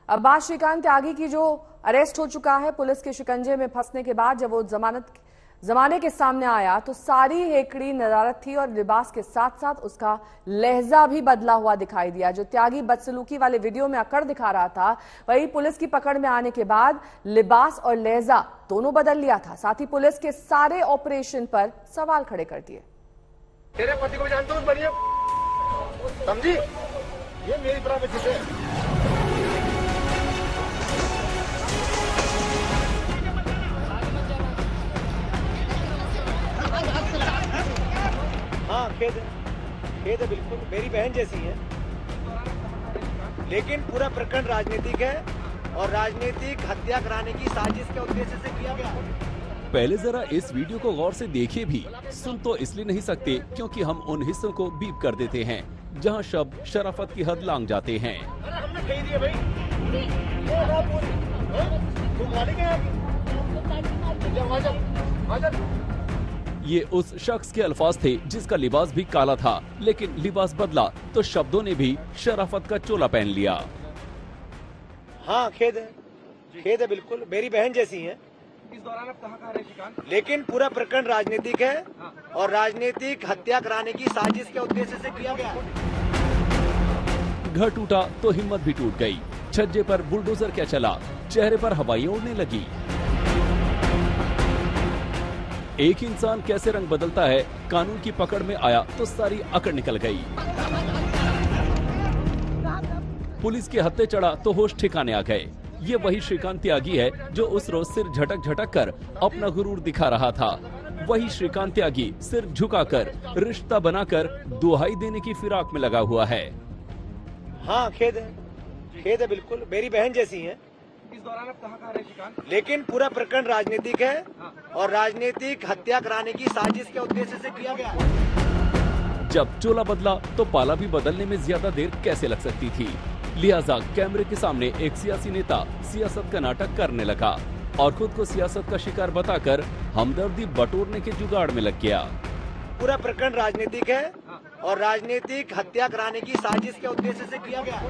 अब्बास श्रीकांत त्यागी की जो अरेस्ट हो चुका है पुलिस के शिकंजे में फंसने के बाद, जब वो जमाने के सामने आया तो सारी हेकड़ी नदारत थी और लिबास के साथ साथ उसका लहजा भी बदला हुआ दिखाई दिया। जो त्यागी बदसलूकी वाले वीडियो में अकड़ दिखा रहा था, वही पुलिस की पकड़ में आने के बाद लिबास और लहजा दोनों बदल लिया था। साथ ही पुलिस के सारे ऑपरेशन पर सवाल खड़े कर दिए। तेरे पति को जानते हो, बढ़िया समझी, ये मेरी प्राइवेसी है। हाँ खेद है बिल्कुल, मेरी बहन जैसी है, लेकिन पूरा प्रकरण राजनीतिक है और राजनीतिक हत्या कराने की साजिश के उद्देश्य से किया गया। पहले जरा इस वीडियो को गौर से देखिए भी। सुन तो इसलिए नहीं सकते क्योंकि हम उन हिस्सों को बीप कर देते हैं जहां शब्द शराफत की हद लांघ जाते हैं। हमने कही दिया भाई, तुम मालिक हैं ये उस शख्स के अल्फाज थे जिसका लिबास भी काला था, लेकिन लिबास बदला तो शब्दों ने भी शराफत का चोला पहन लिया। हाँ खेद है बिल्कुल, मेरी बहन जैसी है। इस दौरान आप कहाँ रहे शिकांत? लेकिन पूरा प्रकरण राजनीतिक है और राजनीतिक हत्या कराने की साजिश के उद्देश्य से किया गया। घर टूटा तो हिम्मत भी टूट गई। छज्जे पर बुलडोजर क्या चला, चेहरे पर हवाइयां उड़ने लगी। एक इंसान कैसे रंग बदलता है, कानून की पकड़ में आया तो सारी अकड़ निकल गई। पुलिस के हत्थे चढ़ा तो होश ठिकाने आ गए। ये वही श्रीकांत त्यागी है जो उस रोज सिर झटक झटक कर अपना गुरूर दिखा रहा था। वही श्रीकांत त्यागी सिर झुकाकर रिश्ता बनाकर दुहाई देने की फिराक में लगा हुआ है। हाँ खेद है बिल्कुल, मेरी बहन जैसी है। इस दौरान आप कहाँ रहे शिकांत? लेकिन पूरा प्रकरण राजनीतिक है और राजनीतिक हत्या कराने की साजिश के उद्देश्य से किया गया। जब चोला बदला तो पाला भी बदलने में ज्यादा देर कैसे लग सकती थी। लिहाजा कैमरे के सामने एक सियासी नेता सियासत का नाटक करने लगा और खुद को सियासत का शिकार बताकर हमदर्दी बटोरने के जुगाड़ में लग गया। पूरा प्रकरण राजनीतिक है और राजनीतिक हत्या कराने की साजिश के उद्देश्य से किया गया।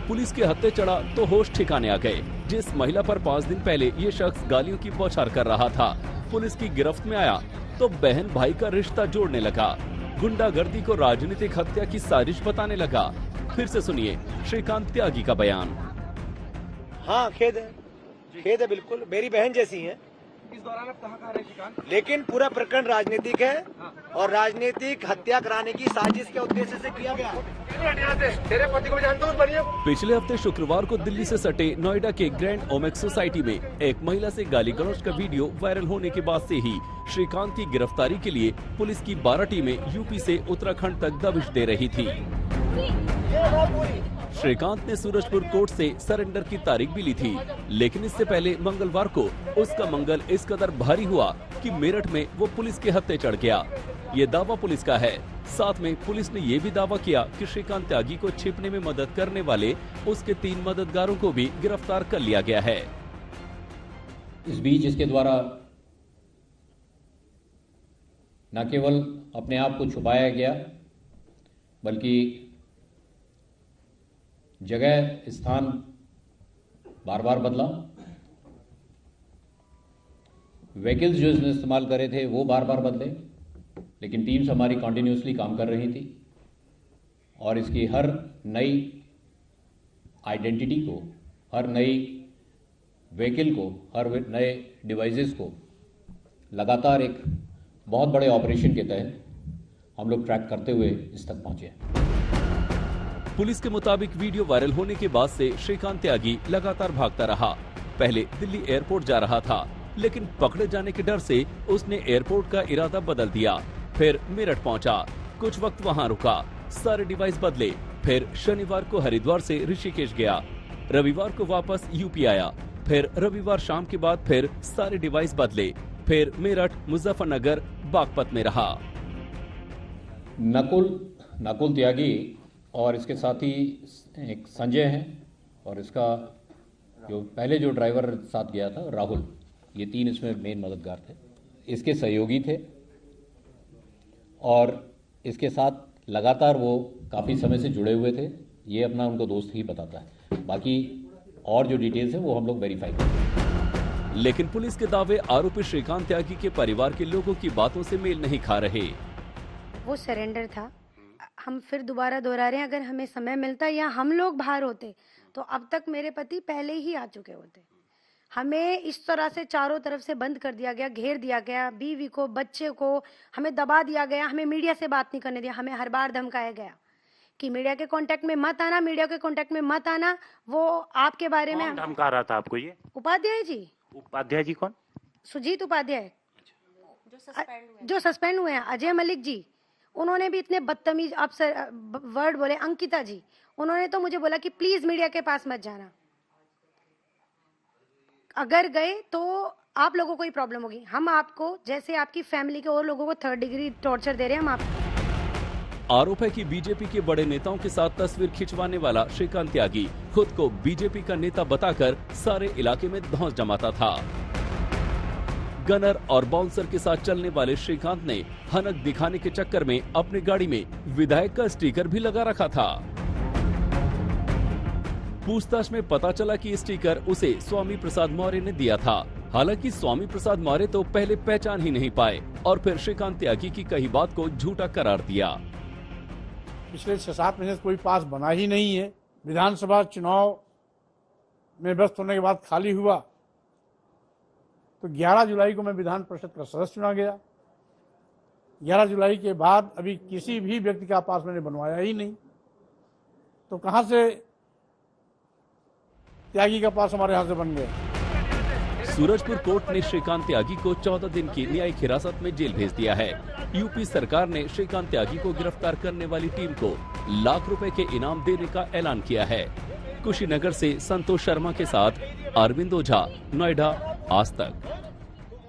पुलिस के हत्थे चढ़ा तो होश ठिकाने आ गए। जिस महिला पर 5 दिन पहले ये शख्स गालियों की बौछार कर रहा था, पुलिस की गिरफ्त में आया तो बहन भाई का रिश्ता जोड़ने लगा। गुंडागर्दी को राजनीतिक हत्या की साजिश बताने लगा। फिर से सुनिए श्रीकांत त्यागी का बयान। हाँ खेद है बिल्कुल, मेरी बहन जैसी है। इस दौरान आप कहाँ रहे शिकांत? लेकिन पूरा प्रकरण राजनीतिक है और राजनीतिक हत्या कराने की साजिश के उद्देश्य से किया गया। तेरे पति को जानते हो, बढ़िया। पिछले हफ्ते शुक्रवार को दिल्ली से सटे नोएडा के ग्रैंड ओमेक्स सोसाइटी में एक महिला से गाली गलौज का वीडियो वायरल होने के बाद से ही श्रीकांत की गिरफ्तारी के लिए पुलिस की 12 टीमें यूपी से उत्तराखंड तक दबिश दे रही थी। श्रीकांत ने सूरजपुर कोर्ट से सरेंडर की तारीख भी ली थी, लेकिन इससे पहले मंगलवार को उसका मंगल इस कदर भारी हुआ कि मेरठ में वो पुलिस के हत्थे चढ़ गया। ये दावा पुलिस का है। साथ में पुलिस ने ये भी दावा किया कि श्रीकांत त्यागी को छिपने में मदद करने वाले उसके 3 मददगारों को भी गिरफ्तार कर लिया गया है। इस बीच इसके द्वारा न केवल अपने आप को छुपाया गया, बल्कि जगह स्थान बार बार बदला। व्हीकल्स जो इसने इस्तेमाल करे थे वो बार बार बदले, लेकिन टीम्स हमारी कंटिन्यूसली काम कर रही थी और इसकी हर नई आइडेंटिटी को, हर नई व्हीकल को, हर नए डिवाइसेस को लगातार एक बहुत बड़े ऑपरेशन के तहत हम लोग ट्रैक करते हुए इस तक पहुंचे। पुलिस के मुताबिक वीडियो वायरल होने के बाद से श्रीकांत त्यागी लगातार भागता रहा। पहले दिल्ली एयरपोर्ट जा रहा था, लेकिन पकड़े जाने के डर से उसने एयरपोर्ट का इरादा बदल दिया। फिर मेरठ पहुंचा, कुछ वक्त वहां रुका, सारे डिवाइस बदले। फिर शनिवार को हरिद्वार से ऋषिकेश गया, रविवार को वापस यूपी आया। फिर रविवार शाम के बाद फिर सारे डिवाइस बदले। फिर मेरठ, मुजफ्फरनगर, बागपत में रहा। नकुल त्यागी और इसके साथ ही एक संजय है और इसका जो ड्राइवर साथ गया था राहुल, ये 3 इसमें मेन मददगार थे, इसके सहयोगी थे और इसके साथ लगातार वो काफ़ी समय से जुड़े हुए थे। ये अपना उनको दोस्त ही बताता है। बाकी और जो डिटेल्स है वो हम लोग वेरीफाई करेंगे। लेकिन पुलिस के दावे आरोपी श्रीकांत त्यागी के परिवार के लोगों की बातों से मेल नहीं खा रहे। वो सरेंडर था। हम फिर दोबारा दोहरा रहे हैं, अगर हमें समय मिलता या हम लोग बाहर होते तो अब तक मेरे पति पहले ही आ चुके होते। हमें इस तरह से चारों तरफ से बंद कर दिया गया, घेर दिया गया, बीवी को, बच्चे को हमें दबा दिया गया, हमें मीडिया से बात नहीं करने दिया, हमें हर बार धमकाया गया कि मीडिया के कांटेक्ट में मत आना, मीडिया के कांटेक्ट में मत आना। वो आपके बारे में धमका रहा था आपको? ये उपाध्याय जी। उपाध्याय जी कौन? सुजीत उपाध्याय जो सस्पेंड हुए हैं। अजय मलिक जी, उन्होंने भी इतने बदतमीज वर्ड बोले। अंकिता जी, उन्होंने तो मुझे बोला कि प्लीज मीडिया के पास मत जाना, अगर गए तो आप लोगों को ही प्रॉब्लम होगी। हम आपको, जैसे आपकी फैमिली के और लोगों को 3rd डिग्री टॉर्चर दे रहे हैं हम आपको। आरोप है कि बीजेपी के बड़े नेताओं के साथ तस्वीर खिंचवाने वाला श्रीकांत त्यागी खुद को बीजेपी का नेता बताकर सारे इलाके में धौंस जमाता था। गनर और बाउंसर के साथ चलने वाले श्रीकांत ने हनक दिखाने के चक्कर में अपनी गाड़ी में विधायक का स्टिकर भी लगा रखा था। पूछताछ में पता चला कि स्टिकर उसे स्वामी प्रसाद मौर्य ने दिया था। हालांकि स्वामी प्रसाद मौर्य तो पहले पहचान ही नहीं पाए और फिर श्रीकांत त्यागी की कही बात को झूठा करार दिया। पिछले 6-7 महीने से कोई पास बना ही नहीं है। विधानसभा चुनाव में व्यस्त होने के बाद खाली हुआ तो 11 जुलाई को मैं विधान परिषद का सदस्य चुना गया। 11 जुलाई के बाद अभी किसी भी व्यक्ति का पास मैंने बनवाया ही नहीं, तो कहां से त्यागी का पास हमारे यहाँ से बन गया। सूरजपुर कोर्ट ने श्रीकांत त्यागी को 14 दिन की न्यायिक हिरासत में जेल भेज दिया है। यूपी सरकार ने श्रीकांत त्यागी को गिरफ्तार करने वाली टीम को लाख रुपए के इनाम देने का ऐलान किया है। कुशीनगर से संतोष शर्मा के साथ अरविंद ओझा, नोएडा, आज तक।